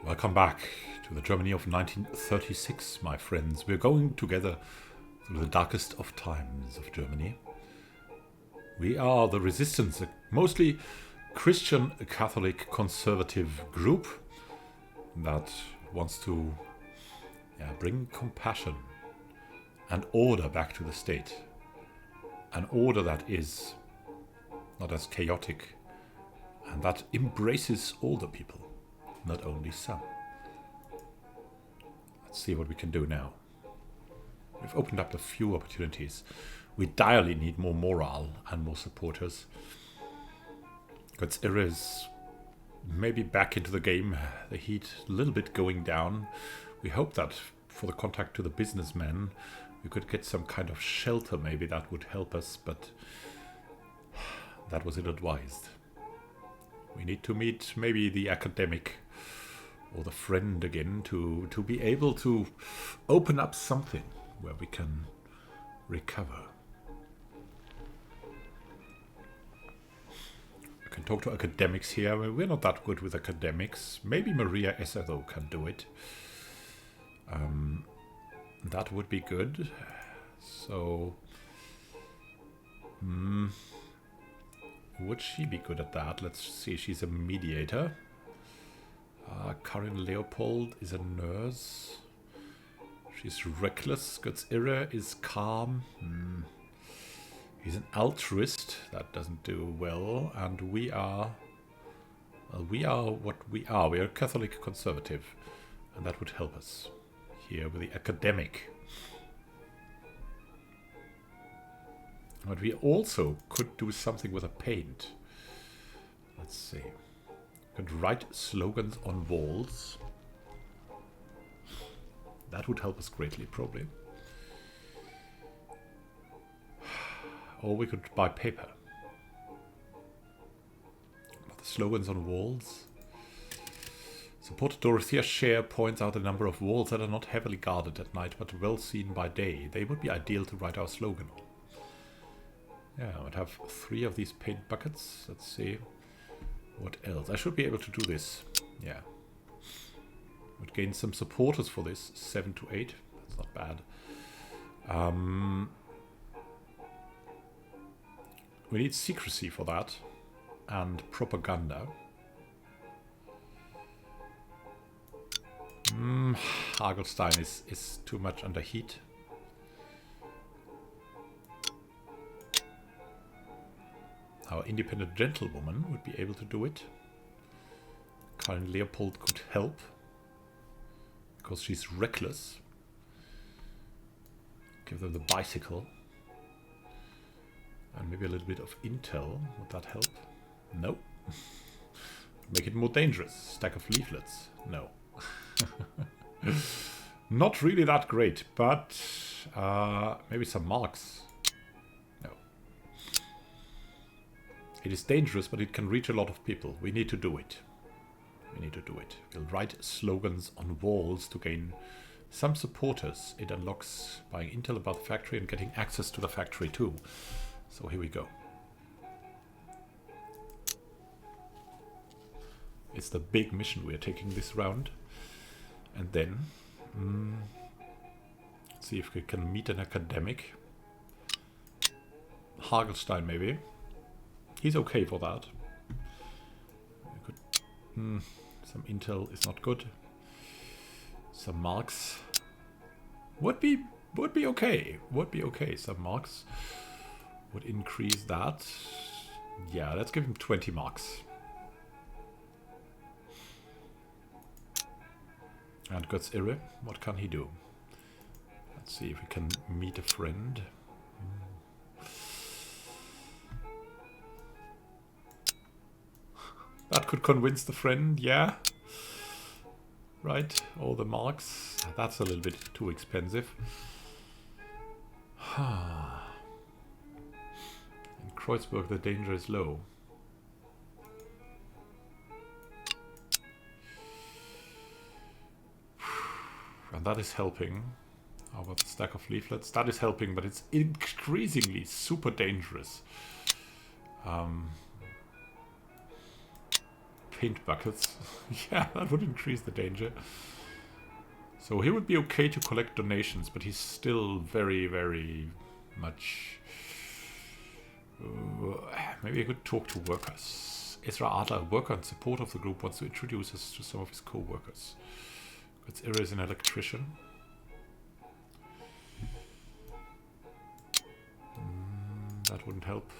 Welcome back to the Germany of 1936, my friends. We're going together through the darkest of times of Germany. We are the resistance, a mostly Christian, Catholic, conservative group that wants to bring compassion and order back to the state. An order that is not as chaotic and that embraces all the people, not only some. Let's see what we can do now. We've opened up a few opportunities. We direly need more morale and more supporters. Götz Irre is maybe back into the game. The heat a little bit going down. We hope that for the contact to the businessmen, we could get some kind of shelter. Maybe that would help us, but that was ill-advised. We need to meet maybe the academic or the friend again to be able to open up something where we can recover. We can talk to academics here. I mean, we're not that good with academics. Maybe Maria Esero can do it. That would be good. So, would she be good at that? Let's see. She's a mediator. Karin Leopold is a nurse. She's reckless. Götz Irre is calm. He's an altruist. That doesn't do well. And we are what we are. We are Catholic conservative. And that would help us here with the academic. But we also could do something with a paint. Let's see. We could write slogans on walls. That would help us greatly, probably. Or we could buy paper. But the slogans on walls. Supporter Dorothea Scher points out a number of walls that are not heavily guarded at night, but well seen by day. They would be ideal to write our slogan on. Yeah, I would have 3 of these paint buckets. Let's see. What else? I should be able to do this. Yeah. Would gain some supporters for this. 7 to 8. That's not bad. We need secrecy for that. And propaganda. Hagelstein is too much under heat. Our independent gentlewoman would be able to do it. Karin Leopold could help. Because she's reckless. Give them the bicycle. And maybe a little bit of intel. Would that help? No. Make it more dangerous. Stack of leaflets. No. Not really that great. But maybe some marks. No. It is dangerous, but it can reach a lot of people. We need to do it. We need to do it. We'll write slogans on walls to gain some supporters. It unlocks buying intel about the factory and getting access to the factory too. So here we go. It's the big mission we are taking this round. And then let's see if we can meet an academic. Hagelstein maybe. He's okay for that. We could, some intel is not good. Some marks would be okay. Would be okay. Some marks would increase that. Yeah, let's give him 20 marks. And Götz Irre, what can he do? Let's see if we can meet a friend. That could convince the friend, yeah. Right, all the marks. That's a little bit too expensive. In Kreuzberg, the danger is low. And that is helping. How about the stack of leaflets? That is helping, but it's increasingly super dangerous. paint buckets. Yeah, that would increase the danger. So he would be okay to collect donations, but he's still very, very much... maybe I could talk to workers. Ezra Adler, a worker and support of the group, wants to introduce us to some of his co-workers. Ezra is an electrician. That wouldn't help.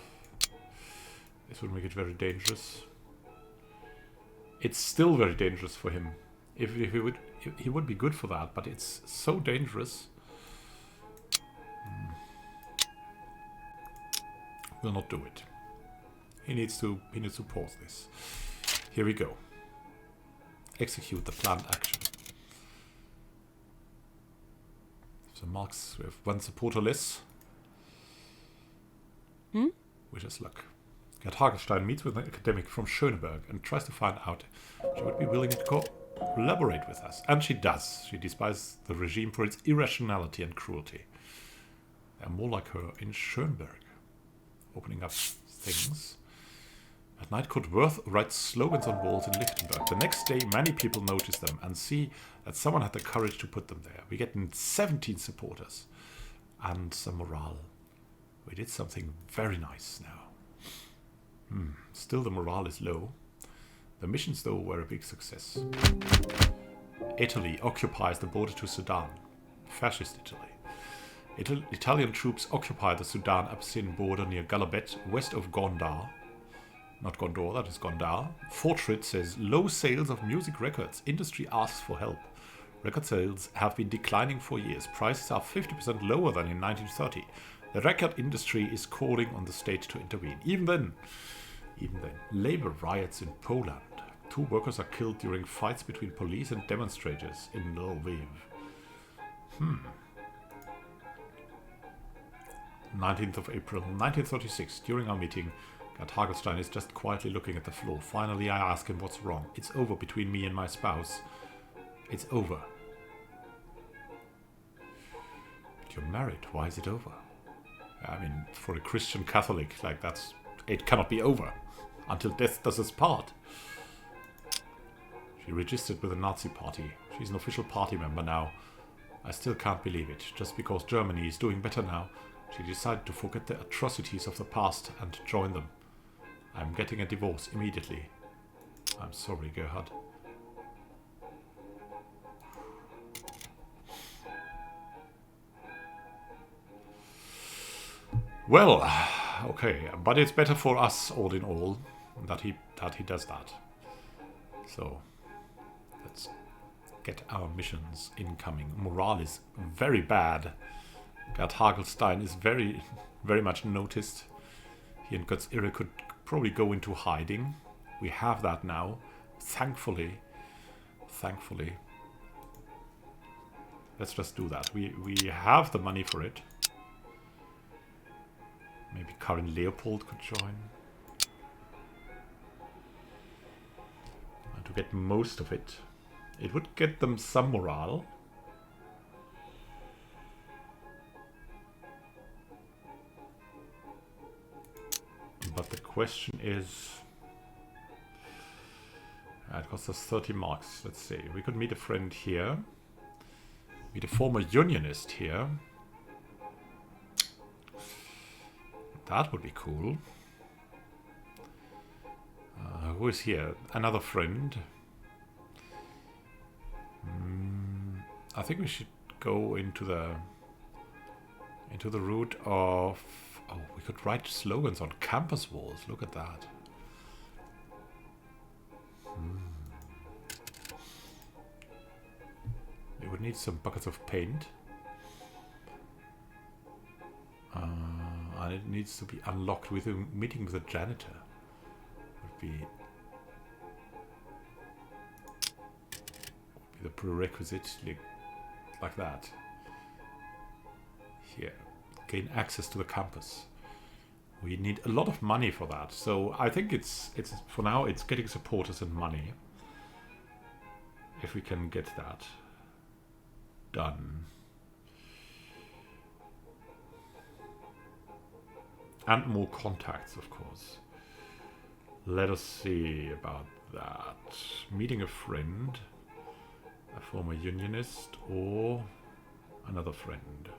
This would make it very dangerous. It's still very dangerous for him. If he would be good for that, but it's so dangerous. Will not do it. He needs to pause this. Here we go. Execute the planned action. So Marx, we have one supporter less. Wish us luck. Gerd Hagelstein meets with an academic from Schöneberg and tries to find out if she would be willing to collaborate with us. And she does. She despises the regime for its irrationality and cruelty. They're more like her in Schöneberg, opening up things. At night, Kurt Wirth writes slogans on walls in Lichtenberg. The next day, many people notice them and see that someone had the courage to put them there. We get 17 supporters and some morale. We did something very nice now. Still, the morale is low. The missions, though, were a big success. Italy occupies the border to Sudan. Fascist Italy. Italian troops occupy the Sudan-Abyssian border near Galabet, west of Gondar. Not Gondor, that is Gondar. Fortschritt says, low sales of music records. Industry asks for help. Record sales have been declining for years. Prices are 50% lower than in 1930. The record industry is calling on the state to intervene. Even then, labor riots in Poland. 2 workers are killed during fights between police and demonstrators in Lviv. 19th of April, 1936. During our meeting, Gerd Hagelstein is just quietly looking at the floor. Finally, I ask him what's wrong. It's over between me and my spouse. It's over. But you're married. Why is it over? I mean, for a Christian Catholic, like it cannot be over until death does us part. She registered with the Nazi party. She's an official party member now. I still can't believe it. Just because Germany is doing better now, she decided to forget the atrocities of the past and join them. I'm getting a divorce immediately. I'm sorry, Gerhard. Well, okay, but it's better for us, all in all, that he does that. So, let's get our missions incoming. Morale is very bad. Gerd Hagelstein is very, very much noticed. He and Götz Irre could probably go into hiding. We have that now, thankfully. Let's just do that. We have the money for it. Maybe Karin Leopold could join. And to get most of it. It would get them some morale. But the question is... it costs us 30 marks. Let's see. We could meet a friend here. Meet a former unionist here. That would be cool. Who is here? Another friend. I think we should go into the route of... Oh, we could write slogans on campus walls. Look at that. We would need some buckets of paint. And it needs to be unlocked with a meeting with a janitor. Would be the prerequisite, like that. Here, gain access to the campus. We need a lot of money for that. So I think it's for now it's getting supporters and money. If we can get that done. And more contacts, of course. Let us see about that. Meeting a friend, a former unionist, or another friend.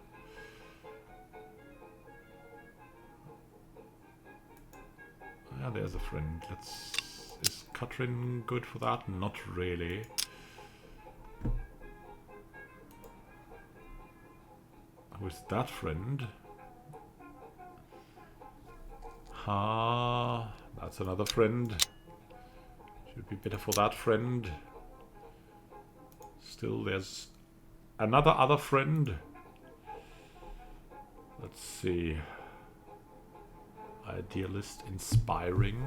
Yeah, there's a friend. Is Katrin good for that? Not really. Who's that friend? That's another friend. Should be better for that friend. Still, there's another other friend. Let's see. Idealist, inspiring.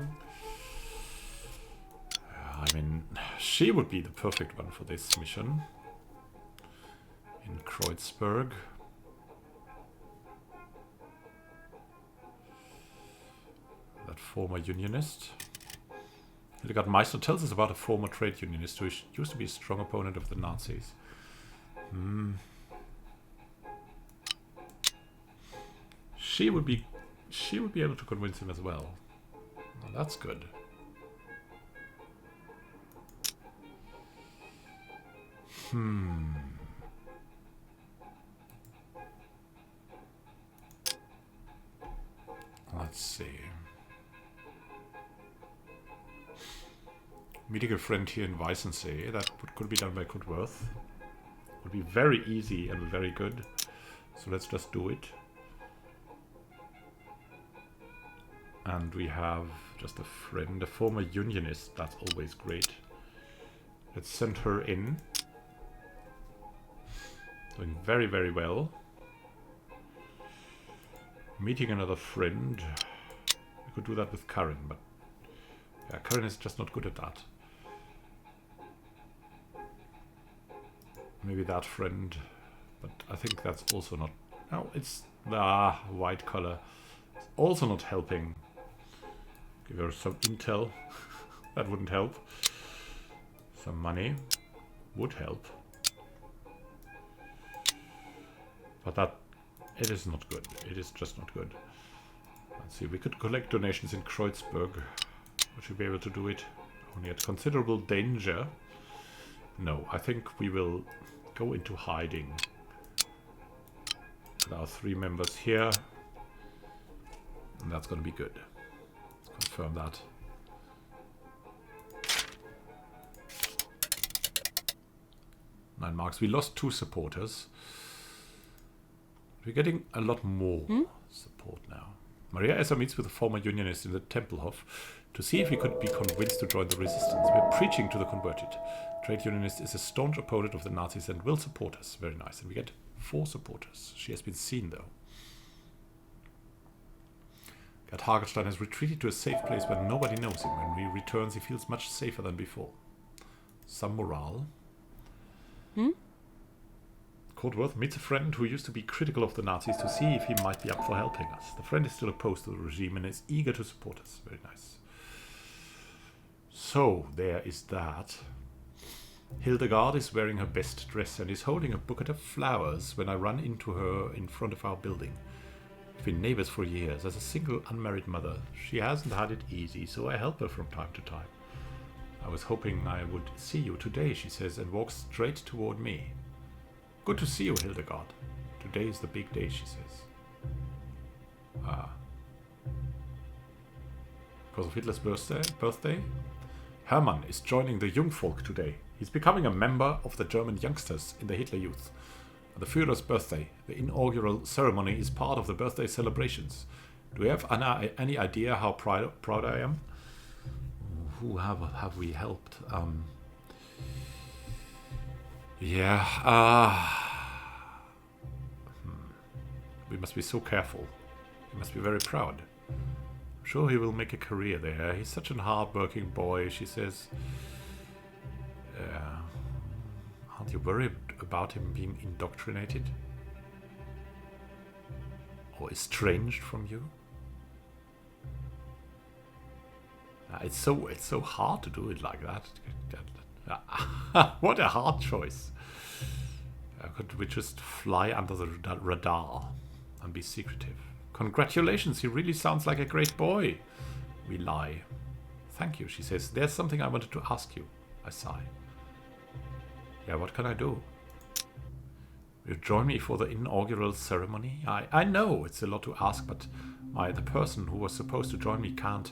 I mean, she would be the perfect one for this mission. In Kreuzberg. That former unionist. Hildegard Meissner tells us about a former trade unionist who used to be a strong opponent of the Nazis. She would be able to convince him as well. Well, that's good. Let's see. Meeting a friend here in Weissensee. That could be done by Kudworth. Would be very easy and very good. So let's just do it. And we have just a friend, a former unionist. That's always great. Let's send her in. Doing very, very well. Meeting another friend. We could do that with Karin, but yeah, Karin is just not good at that. Maybe that friend, but I think that's also not... No, it's the white collar. It's also not helping. Give her some intel. That wouldn't help. Some money would help. But that... It is not good. It is just not good. Let's see, we could collect donations in Kreuzberg. We should be able to do it. Only at considerable danger. No, I think we will go into hiding. With our 3 members here. And that's going to be good. Let's confirm that. Nine marks. We lost 2 supporters. We're getting a lot more support now. Maria Esser meets with a former unionist in the Tempelhof to see if he could be convinced to join the resistance. We're preaching to the converted. Trade unionist is a staunch opponent of the Nazis and will support us. Very nice. And we get 4 supporters. She has been seen, though. Gerd Hagelstein has retreated to a safe place where nobody knows him. When he returns, he feels much safer than before. Some morale. Cordworth meets a friend who used to be critical of the Nazis to see if he might be up for helping us. The friend is still opposed to the regime and is eager to support us. Very nice. So, there is that. Hildegard is wearing her best dress and is holding a bouquet of flowers when I run into her in front of our building. We've been neighbors for years. As a single unmarried mother, she hasn't had it easy, so I help her from time to time. I was hoping I would see you today, she says, and walks straight toward me. Good to see you, Hildegard. Today is the big day, she says. Because of Hitler's birthday? Hermann is joining the Jungvolk today. He's becoming a member of the German youngsters in the Hitler Youth. On the Führer's birthday, the inaugural ceremony is part of the birthday celebrations. Do you have any idea how proud I am? Who have we helped? We must be so careful. He must be very proud. I'm sure he will make a career there. He's such a hard-working boy, she says. Aren't you worried about him being indoctrinated? Or estranged from you? It's so hard to do it like that. What a hard choice. Could we just fly under the radar and be secretive? Congratulations, he really sounds like a great boy. We lie. Thank you, she says. There's something I wanted to ask you. I sigh. Yeah, what can I do? Will you join me for the inaugural ceremony? I know it's a lot to ask, but the person who was supposed to join me can't.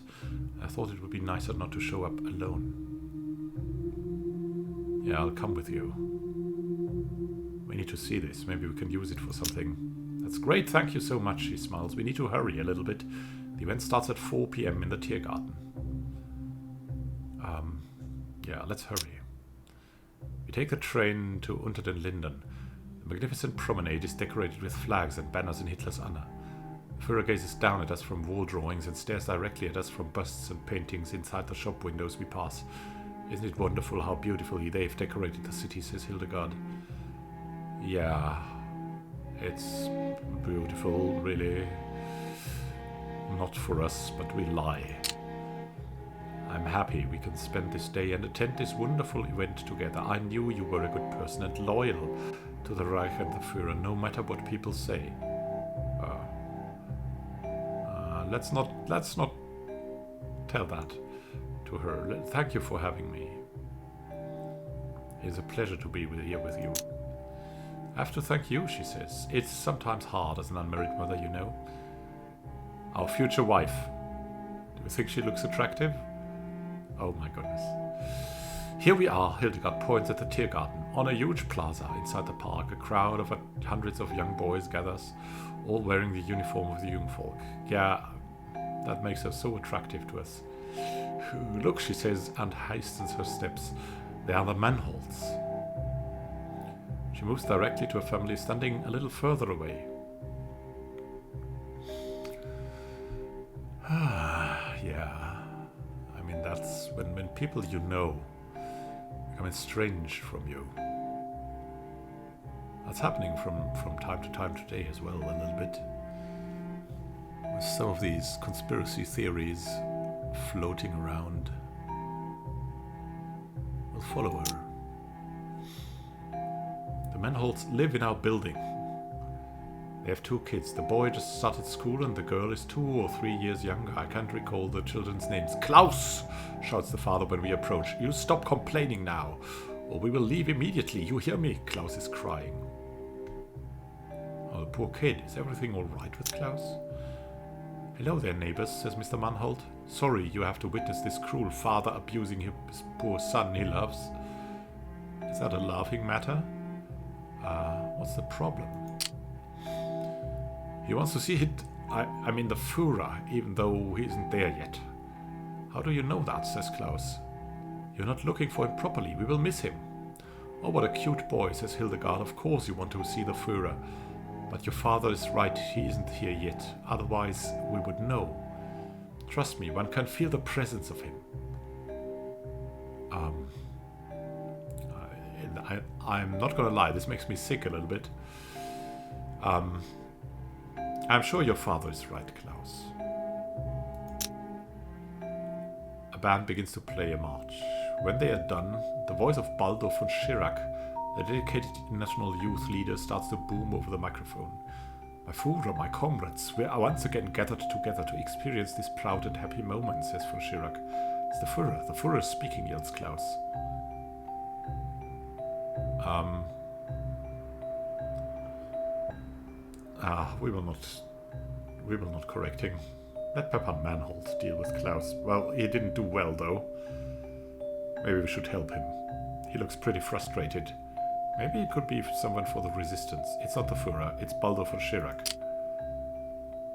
I thought it would be nicer not to show up alone. Yeah, I'll come with you. We need to see this. Maybe we can use it for something. That's great, thank you so much, she smiles. We need to hurry a little bit. The event starts at 4 p.m. in the Tiergarten. Yeah, let's hurry. We take the train to Unter den Linden. The magnificent promenade is decorated with flags and banners in Hitler's honor. The Führer gazes down at us from wall drawings and stares directly at us from busts and paintings inside the shop windows we pass. Isn't it wonderful how beautifully they've decorated the city, says Hildegard. Yeah, it's beautiful, really. Not for us, but we lie. I'm happy we can spend this day and attend this wonderful event together. I knew you were a good person and loyal to the Reich and the Führer, no matter what people say. Let's not tell that to her. Thank you for having me. It's a pleasure to be here with you. I have to thank you, she says. It's sometimes hard as an unmarried mother, you know. Our future wife. Do you think she looks attractive? Oh my goodness. Here we are, Hildegard points at the Tiergarten. On a huge plaza inside the park, a crowd of hundreds of young boys gathers, all wearing the uniform of the Jungvolk. Yeah, that makes her so attractive to us. Look, she says, and hastens her steps. They are the Manholts. She moves directly to a family standing a little further away. Yeah. I mean, that's when people you know become estranged from you. That's happening from time to time today as well, a little bit. With some of these conspiracy theories floating around. We'll follow her. The Manholts live in our building. They have 2 kids. The boy just started school and the girl is 2 or 3 years younger. I can't recall the children's names. Klaus! Shouts the father when we approach. You stop complaining now, or we will leave immediately. You hear me? Klaus is crying. Oh, the poor kid. Is everything all right with Klaus? Hello there, neighbors, says Mr. Manholt. Sorry you have to witness this cruel father abusing his poor son he loves. Is that a laughing matter? What's the problem? He wants to see it, I mean the Führer, even though he isn't there yet. How do you know that, says Klaus. You're not looking for him properly, we will miss him. Oh, what a cute boy, says Hildegard. Of course you want to see the Führer. But your father is right, he isn't here yet. Otherwise we would know. Trust me, one can feel the presence of him. I'm not gonna lie, this makes me sick a little bit. I'm sure your father is right, Klaus. A band begins to play a march. When they are done, the voice of Baldur von Schirach, the dedicated national youth leader, starts to boom over the microphone. My Führer, my comrades, we are once again gathered together to experience this proud and happy moment, says von Schirach. It's the Führer is speaking, yells Klaus. We will not correct him. Let Papa Manholt deal with Klaus. Well, he didn't do well, though. Maybe we should help him. He looks pretty frustrated. Maybe it could be someone for the resistance. It's not the Führer, it's Baldur von Schirach.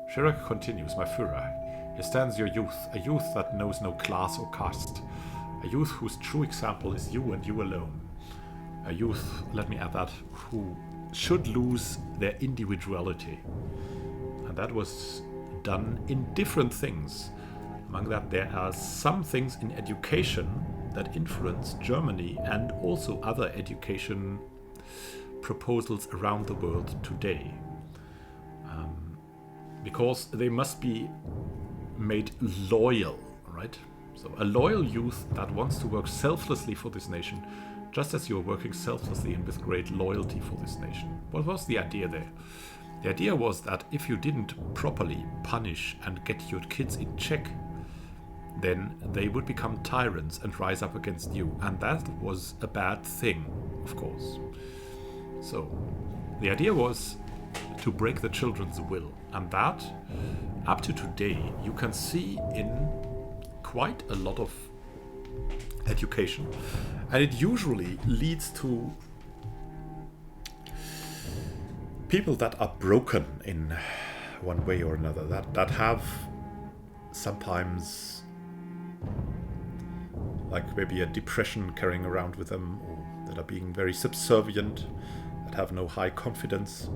Schirach continues, my Führer. Here stands your youth, a youth that knows no class or caste. A youth whose true example is you and you alone. A youth, let me add that, who should lose their individuality. And that was done in different things. Among that, there are some things in education that influence Germany and also other education proposals around the world today. Because they must be made loyal, right? So a loyal youth that wants to work selflessly for this nation, just as you're working selflessly and with great loyalty for this nation. What was the idea there? The idea was that if you didn't properly punish and get your kids in check, then they would become tyrants and rise up against you. And that was a bad thing, of course. So the idea was to break the children's will. And that, up to today, you can see in quite a lot of education. And it usually leads to people that are broken in one way or another, that have sometimes like maybe a depression carrying around with them, or that are being very subservient, that have no high confidence,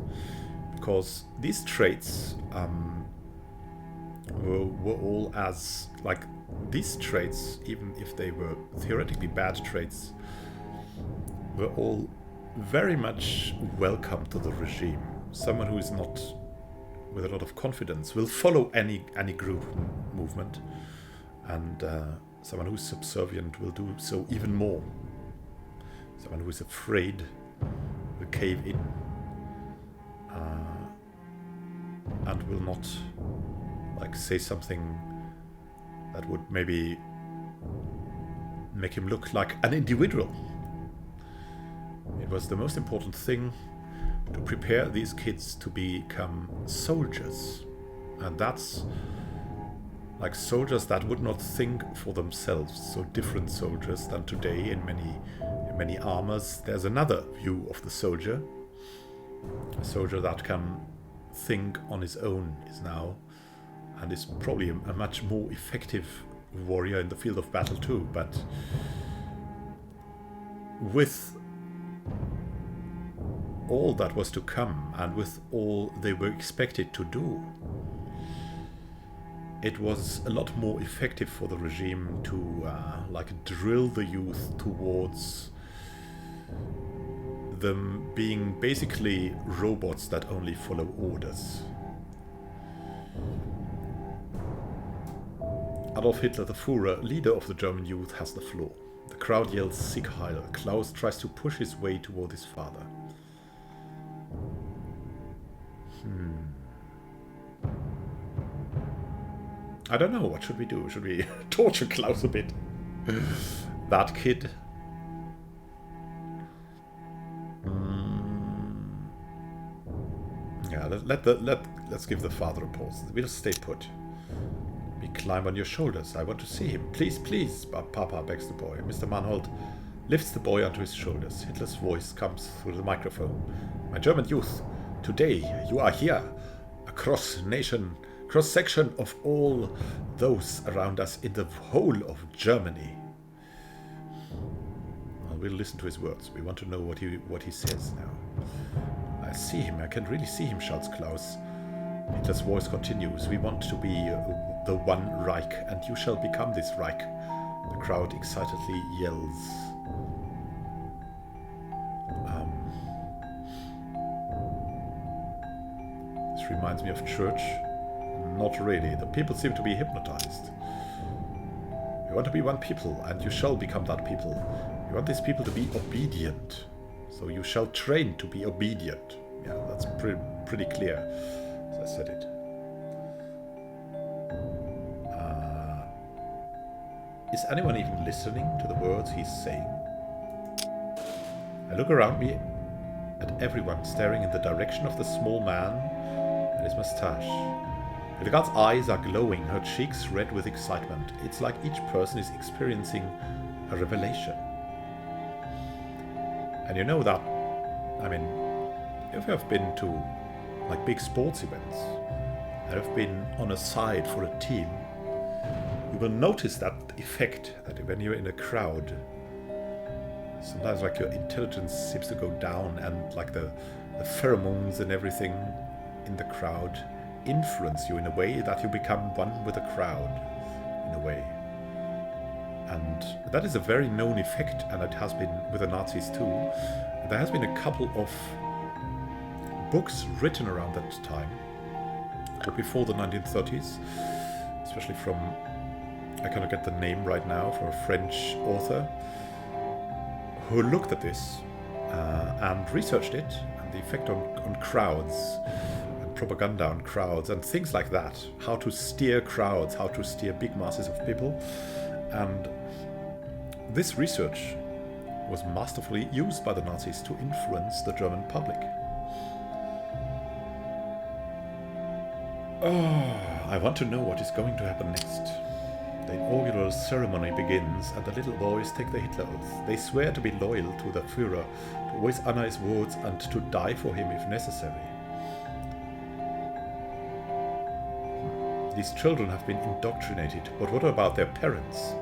because these traits were all as like these traits, even if they were theoretically bad traits, were all very much welcome to the regime. Someone who is not with a lot of confidence will follow any group movement, and someone who's subservient will do so even more. Someone who is afraid will cave in and will not like say something that would maybe make him look like an individual. It was the most important thing to prepare these kids to become soldiers. And that's like soldiers that would not think for themselves, so different soldiers than today. In many armors there's another view of the soldier. A soldier that can think on his own is now, and is probably a much more effective warrior in the field of battle too. But with all that was to come, and with all they were expected to do, it was a lot more effective for the regime to like drill the youth towards them being basically robots that only follow orders. Adolf Hitler, the Führer, leader of the German youth, has the floor. The crowd yells Sieg Heil. Klaus tries to push his way toward his father. I don't know, what should we do? Should we torture Klaus a bit? That kid. Yeah, let's give the father a pause. We'll stay put. We climb on your shoulders. I want to see him. Please, please, Papa begs the boy. Mr. Manhold lifts the boy onto his shoulders. Hitler's voice comes through the microphone. My German youth, today you are here. A cross-section of all those around us in the whole of Germany. Well, we'll listen to his words. We want to know what he says now. I see him. I can really see him, shouts Klaus. Hitler's voice continues. We want to be the one Reich, and you shall become this Reich. The crowd excitedly yells. This reminds me of church. Not really. The people seem to be hypnotized. We want to be one people, and you shall become that people. We want these people to be obedient. So you shall train to be obedient. Yeah, that's pretty clear, as I said it. Is anyone even listening to the words he's saying? I look around me at everyone staring in the direction of the small man and his mustache. Hildegard's eyes are glowing, her cheeks red with excitement. It's like each person is experiencing a revelation. And you know that, I mean, if you have been to like big sports events and have been on a side for a team, you will notice that effect that when you're in a crowd, sometimes like your intelligence seems to go down, and like the pheromones and everything in the crowd influence you in a way that you become one with the crowd in a way. And that is a very known effect, and it has been with the Nazis too. There has been a couple of books written around that time, but before the 1930s, especially from, I cannot get the name right now, from a French author who looked at this and researched it and the effect on crowds and propaganda on crowds and things like that. How to steer crowds, how to steer big masses of people. And this research was masterfully used by the Nazis to influence the German public. I want to know what is going to happen next. The inaugural ceremony begins and the little boys take the Hitler oath. They swear to be loyal to the Führer, to always honor his words and to die for him if necessary. These children have been indoctrinated, but what about their parents?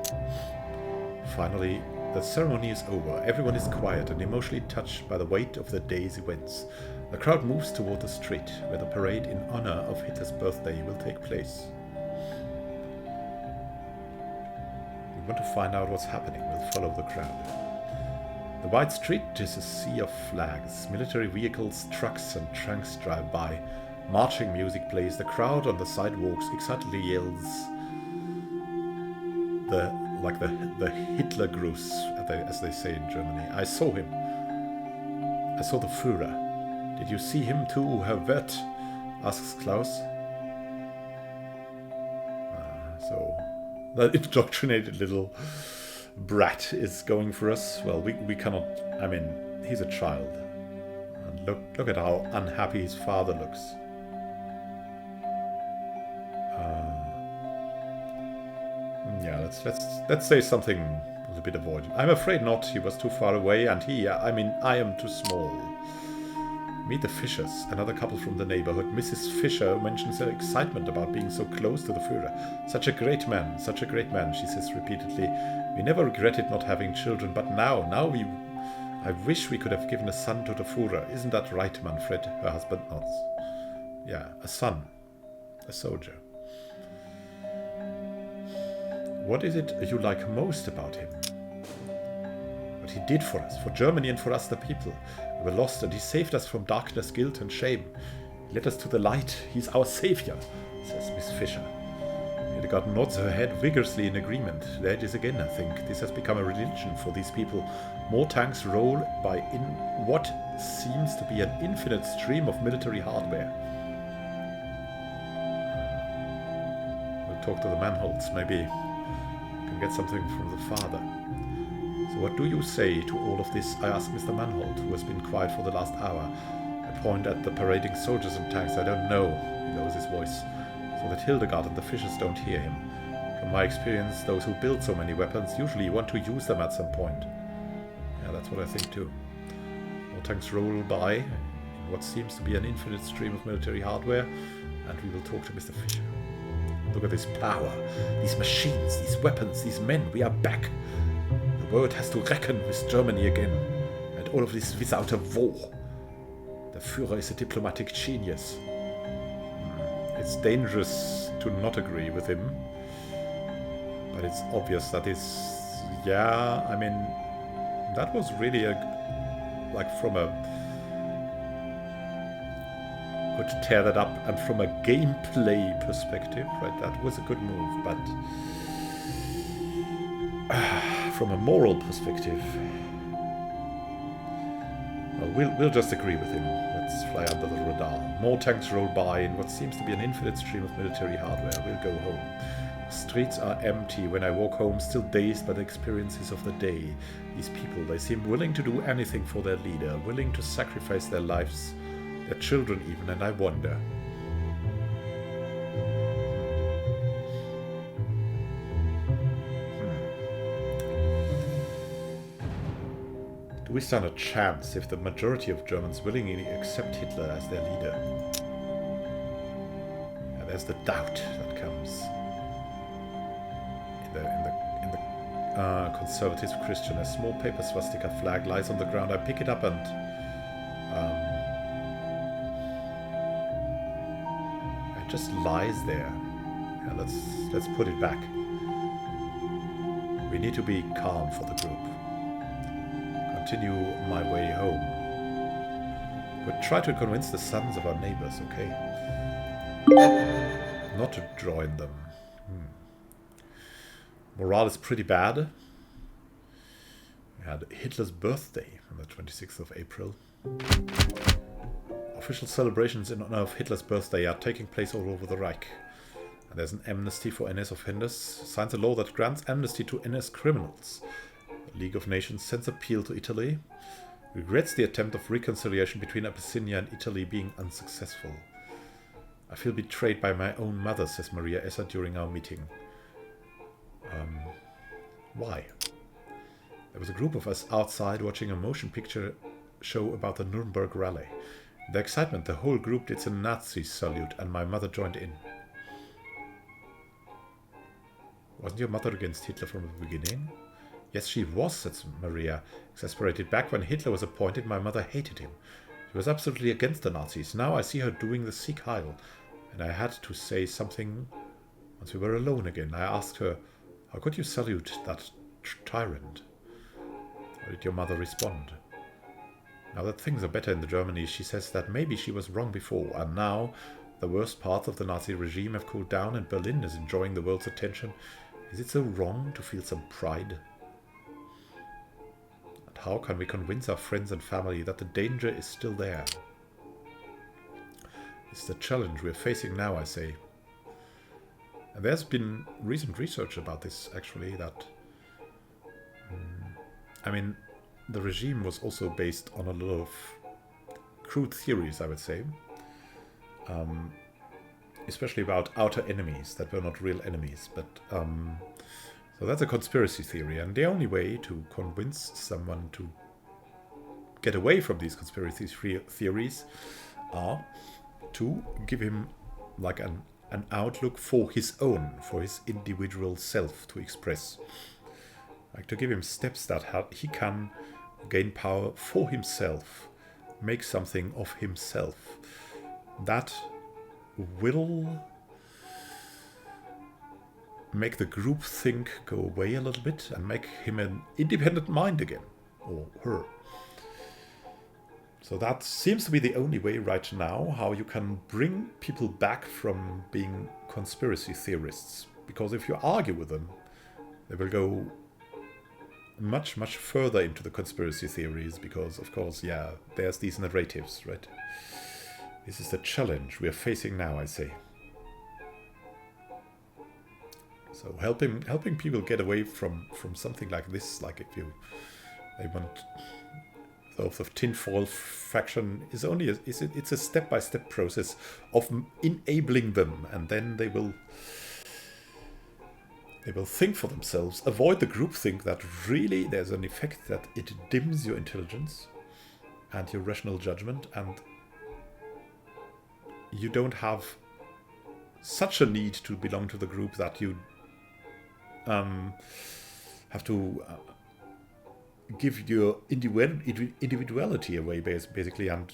Finally, the ceremony is over. Everyone is quiet and emotionally touched by the weight of the day's events. The crowd moves toward the street, where the parade in honor of Hitler's birthday will take place. We want to find out what's happening. We'll follow the crowd. The wide street is a sea of flags. Military vehicles, trucks and tanks drive by. Marching music plays. The crowd on the sidewalks excitedly yells the Hitler Gruß, as they say in Germany. I saw him. I saw the Führer. Did you see him too, Herr Wirt? Asks Klaus. So that indoctrinated little brat is going for us. Well, we cannot. I mean, he's a child, and look at how unhappy his father looks. Yeah, let's say something a little bit avoidant. I'm afraid not. He was too far away, and I am too small. Meet the Fischers, another couple from the neighborhood. Mrs. Fischer mentions her excitement about being so close to the Führer. Such a great man, she says repeatedly. We never regretted not having children, but now I wish we could have given a son to the Führer. Isn't that right, Manfred? Her husband nods. Yeah, a son. A soldier. What is it you like most about him? What he did for us, for Germany and for us the people. We were lost and he saved us from darkness, guilt and shame. He led us to the light. He's our savior, says Miss Fischer. Hildegard nods her head vigorously in agreement. There it is again, I think. This has become a religion for these people. More tanks roll by in what seems to be an infinite stream of military hardware. We'll talk to the Manholts, maybe we can get something from the father. So what do you say to all of this? I ask Mr. Manholt, who has been quiet for the last hour. I point at the parading soldiers and tanks. I don't know, he lowers his voice, so that Hildegard and the Fischers don't hear him. From my experience, those who build so many weapons usually want to use them at some point. Yeah, that's what I think too. More tanks roll by in what seems to be an infinite stream of military hardware, and we will talk to Mr. Fischer. Look at this power, these machines, these weapons, these men. We are back. The world has to reckon with Germany again, and all of this without a war. The Führer is a diplomatic genius. It's dangerous to not agree with him, but it's obvious that that was really could tear that up, and from a gameplay perspective, right, that was a good move, but from a moral perspective, well, we'll just agree with him. Let's fly under the radar. More tanks roll by in what seems to be an infinite stream of military hardware. We'll go home. The streets are empty. When I walk home, still dazed by the experiences of the day. These people, they seem willing to do anything for their leader, willing to sacrifice their lives, their children even, and I wonder. Do we stand a chance if the majority of Germans willingly accept Hitler as their leader? And there's the doubt that comes in the conservative Christian. A small paper swastika flag lies on the ground. I pick it up and it just lies there. Yeah, let's put it back. We need to be calm for the group. Continue my way home. But try to convince the sons of our neighbors, okay? Not to join them. Morale is pretty bad. We had Hitler's birthday on the 26th of April. Official celebrations in honor of Hitler's birthday are taking place all over the Reich. And there's an amnesty for NS offenders. Signs a law that grants amnesty to NS criminals. The League of Nations sends appeal to Italy. Regrets the attempt of reconciliation between Abyssinia and Italy being unsuccessful. I feel betrayed by my own mother, says Maria Esser during our meeting. Why? There was a group of us outside watching a motion picture show about the Nuremberg rally. In the excitement, the whole group did a Nazi salute and my mother joined in. Wasn't your mother against Hitler from the beginning? Yes, she was, said Maria, exasperated. Back when Hitler was appointed, my mother hated him. She was absolutely against the Nazis. Now I see her doing the Sieg Heil, and I had to say something once we were alone again. I asked her, how could you salute that tyrant? How did your mother respond? Now that things are better in the Germany, she says that maybe she was wrong before, and now the worst parts of the Nazi regime have cooled down and Berlin is enjoying the world's attention. Is it so wrong to feel some pride? And how can we convince our friends and family that the danger is still there? It's the challenge we're facing now, I say. And there's been recent research about this, actually, that... I mean, the regime was also based on a lot of crude theories, I would say. Especially about outer enemies that were not real enemies. But so that's a conspiracy theory. And the only way to convince someone to get away from these conspiracy theories are to give him like an outlook for his own, for his individual self to express. Like to give him steps that he can gain power for himself, make something of himself. That will make the group think go away a little bit and make him an independent mind again, or her. So that seems to be the only way right now how you can bring people back from being conspiracy theorists. Because if you argue with them, they will go much, much further into the conspiracy theories because, of course, yeah, there's these narratives, right? This is the challenge we are facing now, I say. So helping people get away from something like this, like if they want of tinfoil faction is only it's a step-by-step process of enabling them, and then they will think for themselves, avoid the groupthink that really there's an effect that it dims your intelligence and your rational judgment, and you don't have such a need to belong to the group that you have to give your individuality away, basically. And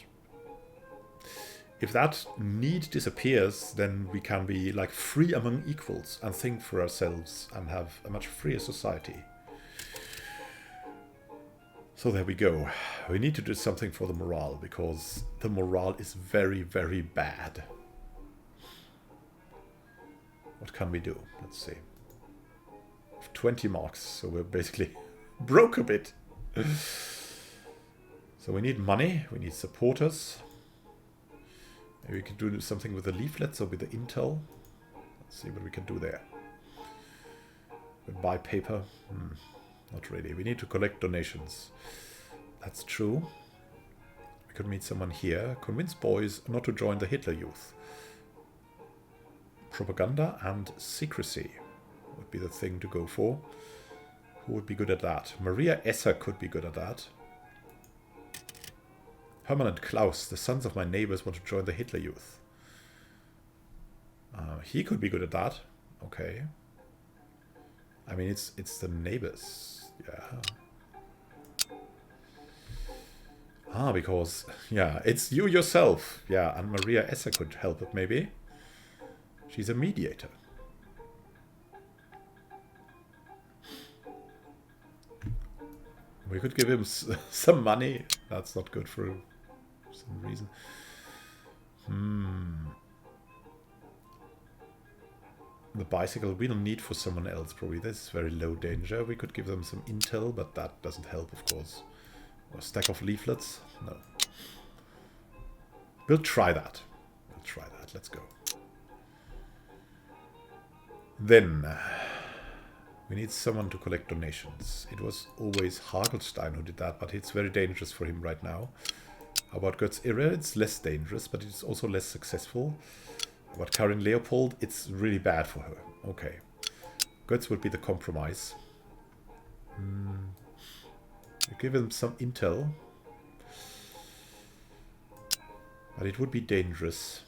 if that need disappears, then we can be like free among equals and think for ourselves and have a much freer society. So there we go. We need to do something for the morale, because the morale is very, very bad. What can we do? Let's see. 20 marks, so we're basically broke a bit. So we need money, we need supporters. Maybe we can do something with the leaflets or with the intel. Let's see what we can do there. We buy paper. Not really. We need to collect donations. That's true. We could meet someone here. Convince boys not to join the Hitler Youth. Propaganda and secrecy would be the thing to go for. Who would be good at that? Maria Esser could be good at that. Hermann and Klaus, the sons of my neighbors, want to join the Hitler Youth. He could be good at that. Okay. I mean, it's the neighbors. Yeah. Because, yeah, it's you yourself. Yeah, and Maria Esser could help it, maybe. She's a mediator. We could give him some money. That's not good for some reason. The bicycle we don't need for someone else, probably. This is very low danger. We could give them some intel, but that doesn't help, of course. Or a stack of leaflets? No. We'll try that. Let's go. Then we need someone to collect donations. It was always Hagelstein who did that, but it's very dangerous for him right now. How about Götz Irre? It's less dangerous, but it's also less successful. How about Karin Leopold? It's really bad for her. Okay. Götz would be the compromise. We give him some intel. But it would be dangerous.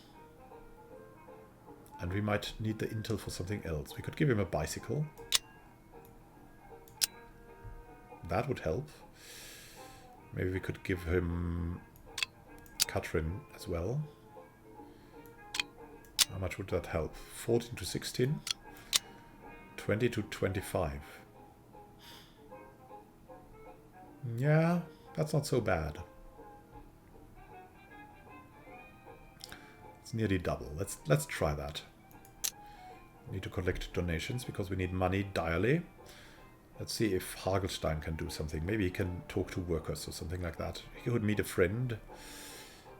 And we might need the intel for something else. We could give him a bicycle. That would help. Maybe we could give him Katrin as well. How much would that help? 14 to 16? 20 to 25. Yeah, that's not so bad. It's nearly double. Let's try that. We need to collect donations because we need money direly. Let's see if Hagelstein can do something. Maybe he can talk to workers or something like that. He could meet a friend.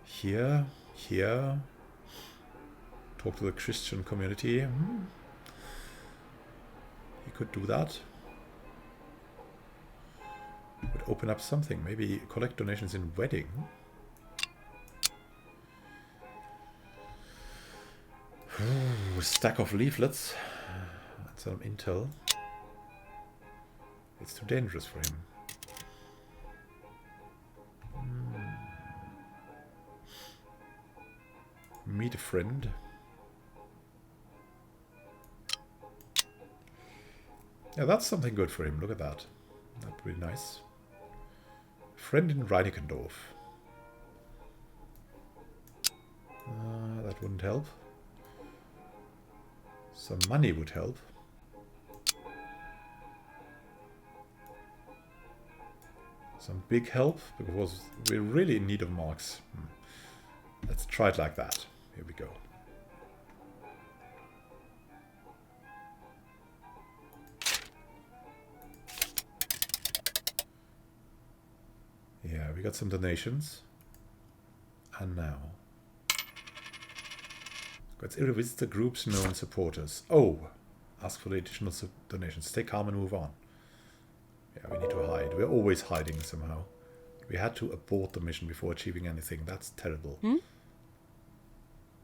Here. Talk to the Christian community. He could do that. Would open up something. Maybe collect donations in wedding. Ooh, a stack of leaflets. And some intel. It's too dangerous for him. Meet a friend. Yeah, that's something good for him. Look at that. That'd be nice. Friend in Reinickendorf. That wouldn't help. Some money would help. Some big help, because we're really in need of marks. Let's try it like that. Here we go. Yeah, we got some donations. And now. Let's visit the group's known supporters. Oh! Ask for the additional donations. Stay calm and move on. Yeah, we need to hide. We're always hiding somehow. We had to abort the mission before achieving anything. That's terrible.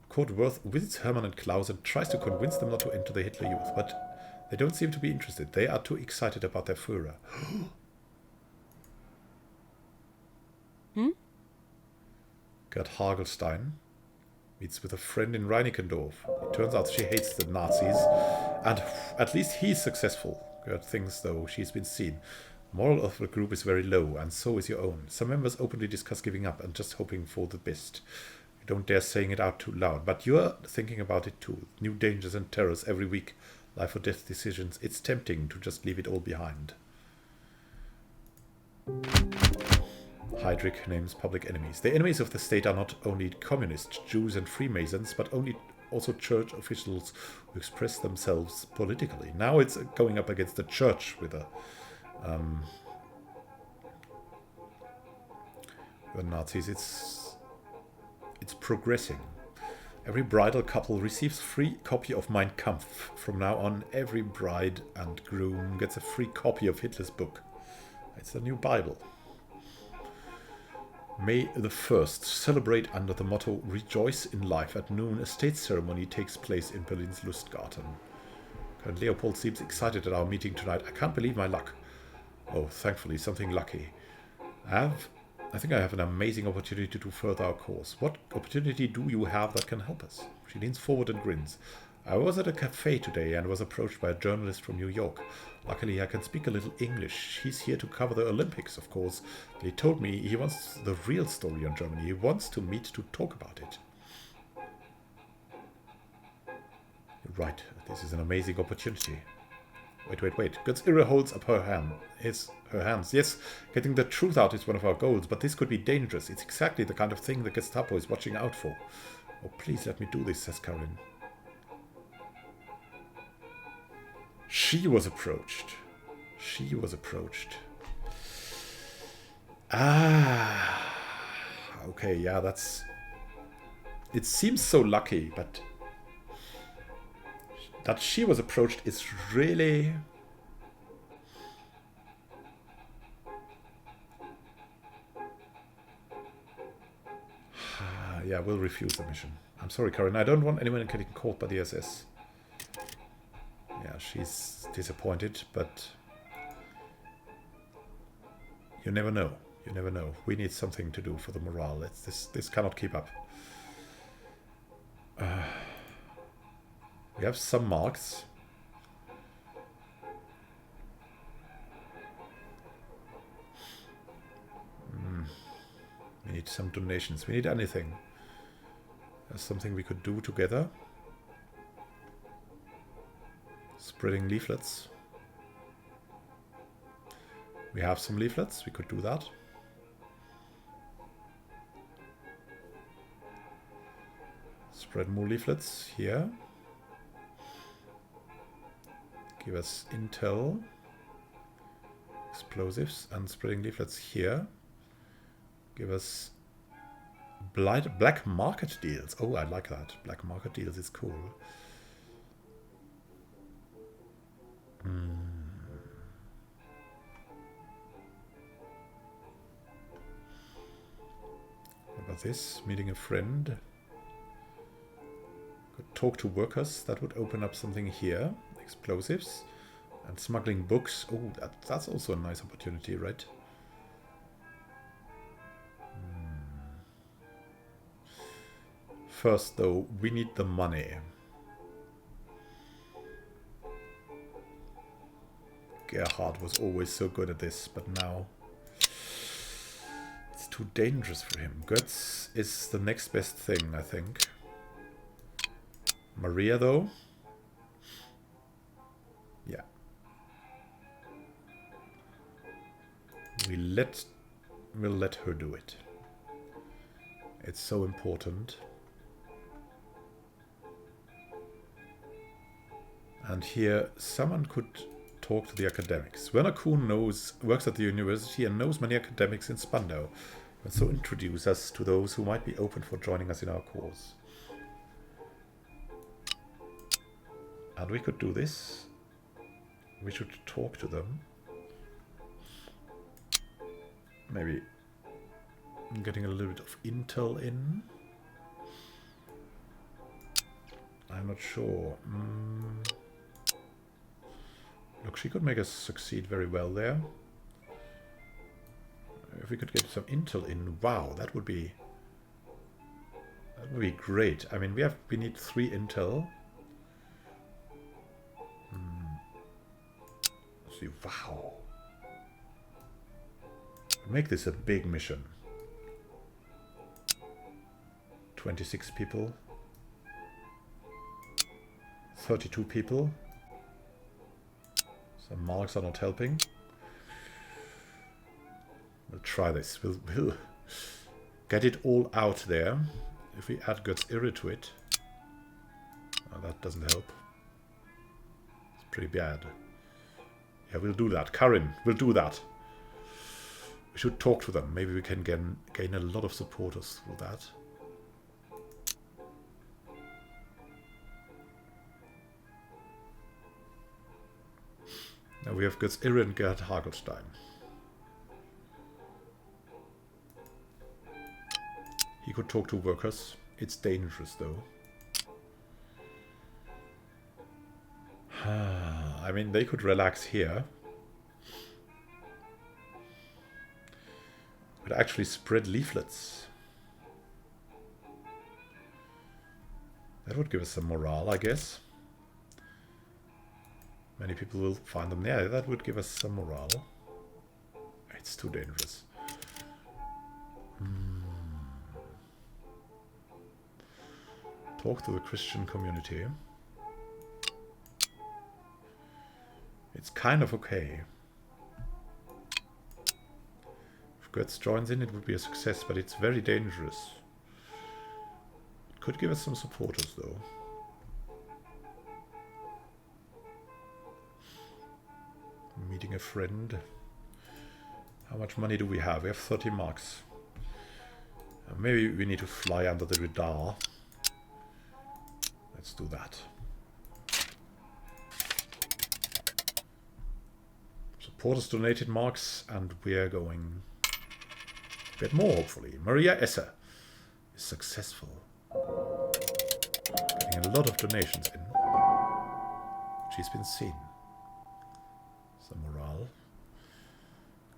Kurt Worth visits Hermann and Klaus and tries to convince them not to enter the Hitler Youth, but they don't seem to be interested. They are too excited about their Führer. Gerd Hagelstein meets with a friend in Reinickendorf. It turns out she hates the Nazis, and at least he's successful. Gerd thinks, though, she's been seen. Moral of the group is very low, and so is your own. Some members openly discuss giving up and just hoping for the best. You don't dare saying it out too loud, but you're thinking about it too. New dangers and terrors every week. Life or death decisions. It's tempting to just leave it all behind. Heydrich names public enemies. The enemies of the state are not only communists, Jews and Freemasons, but also church officials who express themselves politically. Now it's going up against the church with the Nazis. It's progressing. Every bridal couple receives free copy of Mein Kampf. From now on, every bride and groom gets a free copy of Hitler's book. It's the new Bible. May the 1st, celebrate under the motto Rejoice in Life. At noon, a state ceremony takes place in Berlin's Lustgarten. Colonel Leopold seems excited at our meeting tonight. I can't believe my luck. Oh, thankfully, something lucky. I think I have an amazing opportunity to further our cause. What opportunity do you have that can help us? She leans forward and grins. I was at a cafe today and was approached by a journalist from New York. Luckily, I can speak a little English. He's here to cover the Olympics, of course. They told me he wants the real story on Germany. He wants to meet to talk about it. You're right. This is an amazing opportunity. Wait. Götz Irre holds up her hands. Yes, getting the truth out is one of our goals, but this could be dangerous. It's exactly the kind of thing the Gestapo is watching out for. Oh, please let me do this, says Karin. She was approached. Okay, yeah, that's it seems so lucky, but that she was approached is really... Yeah, we'll refuse the mission. I'm sorry, Karen. I don't want anyone getting caught by the SS. Yeah, she's disappointed, but you never know. You never know. We need something to do for the morale. This cannot keep up. We have some marks. We need some donations. We need anything. There's something we could do together. Spreading leaflets. We have some leaflets. We could do that. Spread more leaflets here. Give us intel. Explosives and spreading leaflets here. Give us black market deals. Oh, I like that. Black market deals is cool. What about this? Meeting a friend. Could talk to workers. That would open up something here. Explosives. And smuggling books. Oh, that's also a nice opportunity, right? First, though, we need the money. Gerhard was always so good at this, but now it's too dangerous for him. Götz is the next best thing, I think. Maria, though. Yeah. We'll let her do it. It's so important. And here, someone could talk to the academics. Werner Kuhn works at the university and knows many academics in Spandau. And so introduce us to those who might be open for joining us in our cause. And we could do this. We should talk to them. Maybe getting a little bit of intel in. I'm not sure. Look, she could make us succeed very well there. If we could get some intel in, wow, that would be great. I mean, we need 3 intel. Let's see, wow. Make this a big mission. 26 people. 32 people. Some marks are not helping. We'll try this. We'll get it all out there. If we add Götz Irre to it. Oh, that doesn't help. It's pretty bad. Yeah, we'll do that. Karin, we'll do that. We should talk to them. Maybe we can gain a lot of supporters through that. Now we have Götz Irre and Gerhard Hagelstein. He could talk to workers. It's dangerous, though. I mean, they could relax here. Could actually spread leaflets. That would give us some morale, I guess. Many people will find them. Yeah, that would give us some morale. It's too dangerous. Talk to the Christian community. It's kind of okay. If Götz joins in, it would be a success, but it's very dangerous. It could give us some supporters, though. Meeting a friend. How much money do we have? We have 30 marks. Maybe we need to fly under the radar. Let's do that. Supporters donated marks, and we're going a bit more, hopefully. Maria Esser is successful. Getting a lot of donations in. She's been seen. Some morale.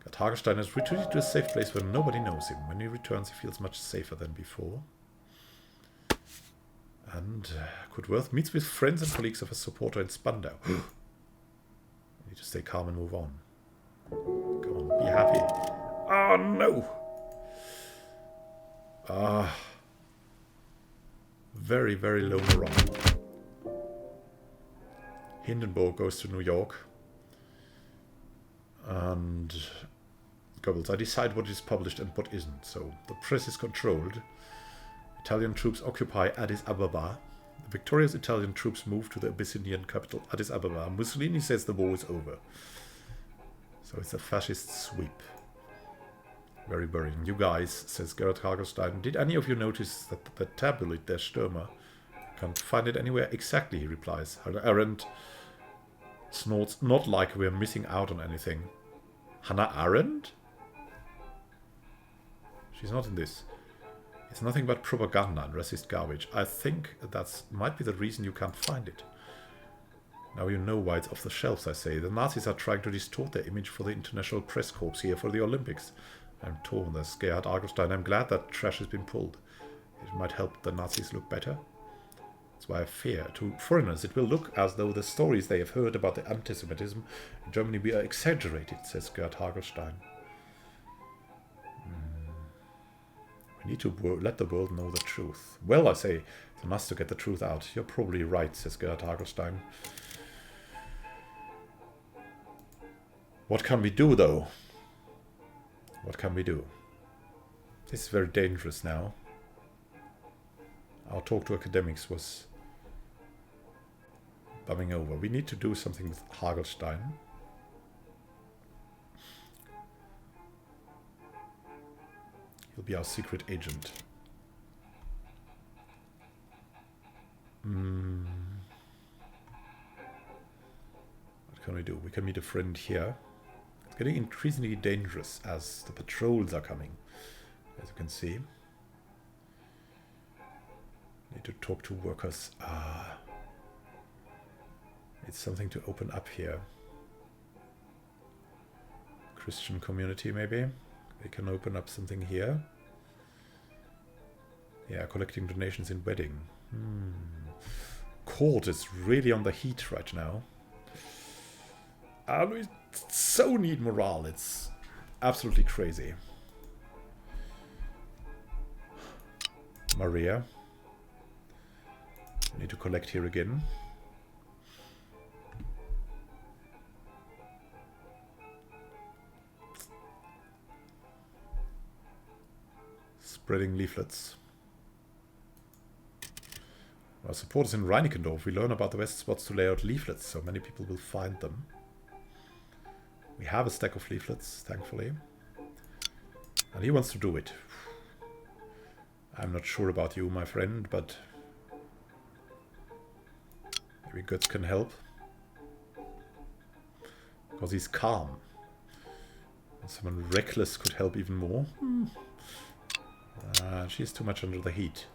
Gerd Hagelstein has retreated to a safe place where nobody knows him. When he returns, he feels much safer than before. And Kurt meets with friends and colleagues of a supporter in Spandau. You need to stay calm and move on. Come on, be happy. Oh no! Very, very low morale. Hindenburg goes to New York. And Goebbels, I decide what is published and what isn't. So the press is controlled. Italian troops occupy Addis Ababa. The victorious Italian troops move to the Abyssinian capital, Addis Ababa. Mussolini says the war is over. So it's a fascist sweep. Very worrying. You guys, says Gerd Hagelstein, did any of you notice that the tabloid Der Stürmer? Can't find it anywhere exactly, he replies. Hannah Arendt snorts, not like we're missing out on anything. Hannah Arendt? She's not in this. It's nothing but propaganda and racist garbage. I think that might be the reason you can't find it. Now you know why it's off the shelves, I say. The Nazis are trying to distort their image for the International Press Corps here for the Olympics. I'm torn, there's Gerhard Agelstein. I'm glad that trash has been pulled. It might help the Nazis look better. That's why I fear. To foreigners, it will look as though the stories they have heard about the anti-Semitism in Germany were exaggerated, says Gerd Hagelstein. We need to let the world know the truth. Well, I say, it's a must to get the truth out. You're probably right, says Gerd Hagelstein. What can we do, though? What can we do? This is very dangerous now. Our talk to academics was bumming over. We need to do something with Hagelstein. He'll be our secret agent. What can we do? We can meet a friend here. It's getting increasingly dangerous as the patrols are coming, as you can see. Need to talk to workers. It's something to open up here. Christian community, maybe. They can open up something here. Yeah, collecting donations in wedding. Court is really on the heat right now. We so need morale. It's absolutely crazy. Maria. Need to collect here again. Spreading leaflets. Our supporters in Reinickendorf, we learn about the best spots to lay out leaflets, so many people will find them. We have a stack of leaflets, thankfully. And he wants to do it. I'm not sure about you, my friend, but maybe Götz can help. Because he's calm. And someone reckless could help even more. She's too much under the heat.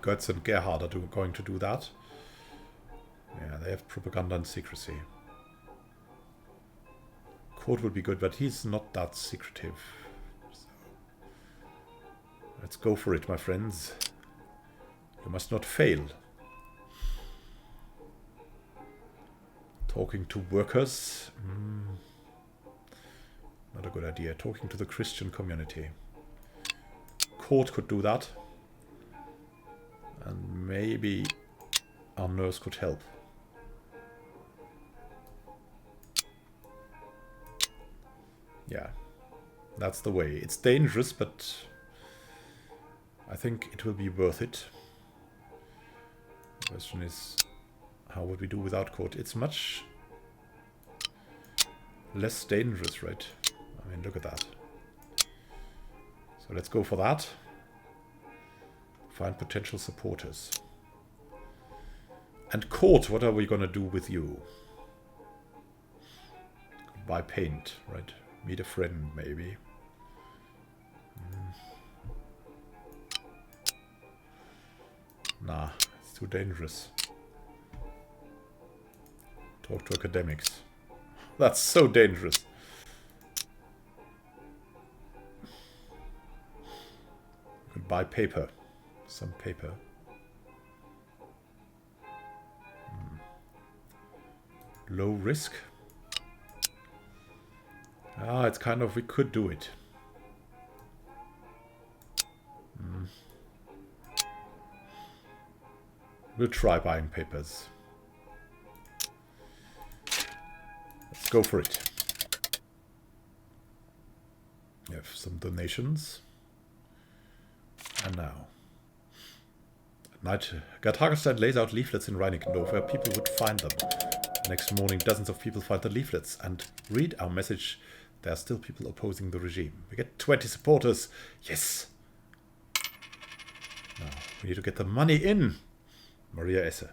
Götz and Gerhard are going to do that. Yeah, they have propaganda and secrecy. Kurt would be good, but he's not that secretive. So let's go for it, my friends. You must not fail. Talking to workers. Not a good idea. Talking to the Christian community. Kurt could do that. And maybe our nurse could help. Yeah, that's the way. It's dangerous, but I think it will be worth it. The question is, how would we do without Kurt? It's much less dangerous, right? I mean, look at that. So let's go for that. Find potential supporters. And court, what are we gonna do with you? Buy paint, right? Meet a friend, maybe. Nah, it's too dangerous. Talk to academics. That's so dangerous. You could buy paper. Some paper. Low risk. Ah, it's kind of, we could do it. We'll try buying papers. Let's go for it. We have some donations. And now. At night, Gerd Hagestein lays out leaflets in Reinickendorf where people would find them. The next morning, dozens of people find the leaflets and read our message. There are still people opposing the regime. We get 20 supporters. Yes! Now, we need to get the money in. Maria Esse.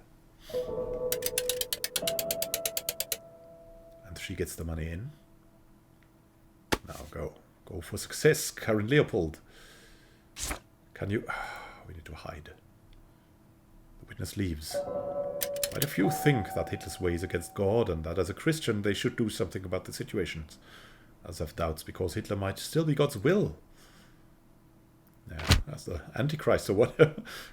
And she gets the money in. Now go. Go for success, Karen Leopold. Can you... we need to hide. The witness leaves. Quite a few think that Hitler's way is against God and that as a Christian they should do something about the situation. Others have doubts because Hitler might still be God's will. Yeah, that's the Antichrist. So what?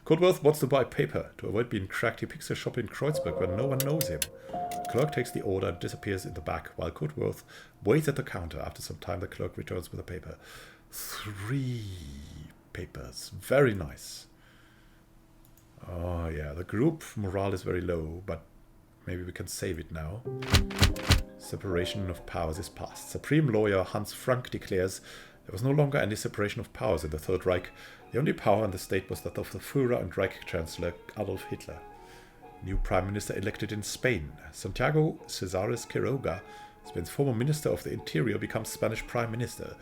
Courtworth wants to buy paper. To avoid being tracked, he picks a shop in Kreuzberg where no one knows him. The clerk takes the order and disappears in the back, while Courtworth waits at the counter. After some time, the clerk returns with a paper. 3 papers. Very nice. Oh, yeah. The group morale is very low, but maybe we can save it now. Separation of powers is past. Supreme lawyer Hans Frank declares there was no longer any separation of powers in the Third Reich. The only power in the state was that of the Führer and Reich Chancellor Adolf Hitler. New Prime Minister elected in Spain. Santiago Cesares Quiroga, Spain's former Minister of the Interior, becomes Spanish Prime Minister.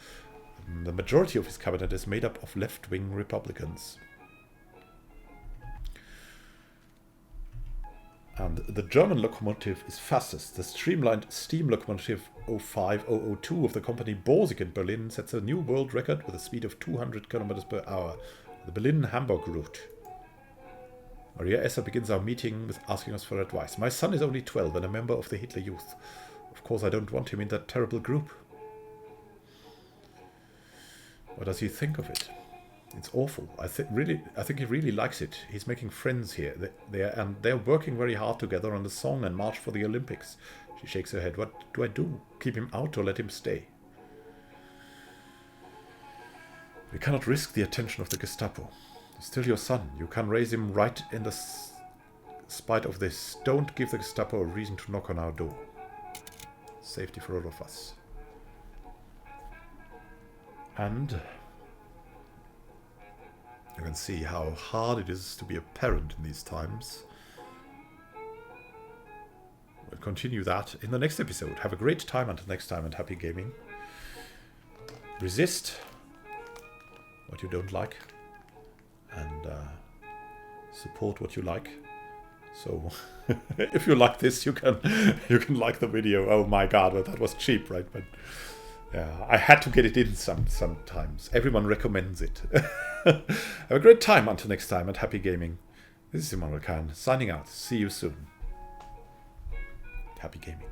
The majority of his cabinet is made up of left-wing Republicans. And the German locomotive is fastest. The streamlined steam locomotive 05002 of the company Borsig in Berlin sets a new world record with a speed of 200 km per hour. The Berlin-Hamburg route. Maria Esser begins our meeting with asking us for advice. My son is only 12 and a member of the Hitler Youth. Of course, I don't want him in that terrible group. What does he think of it? It's awful. I think he really likes it. He's making friends here. They're working very hard together on the song and March for the Olympics. She shakes her head. What do I do? Keep him out or let him stay? We cannot risk the attention of the Gestapo. He's still your son. You can raise him right in the spite of this. Don't give the Gestapo a reason to knock on our door. Safety for all of us. And you can see how hard it is to be a parent in these times. We'll continue that in the next episode. Have a great time until next time and happy gaming. Resist what you don't like and support what you like. So if you like this, you can like the video. Oh my god, well, that was cheap, right? But yeah, I had to get it in sometimes. Everyone recommends it. Have a great time until next time and happy gaming. This is Immanuel signing out. See you soon. Happy gaming.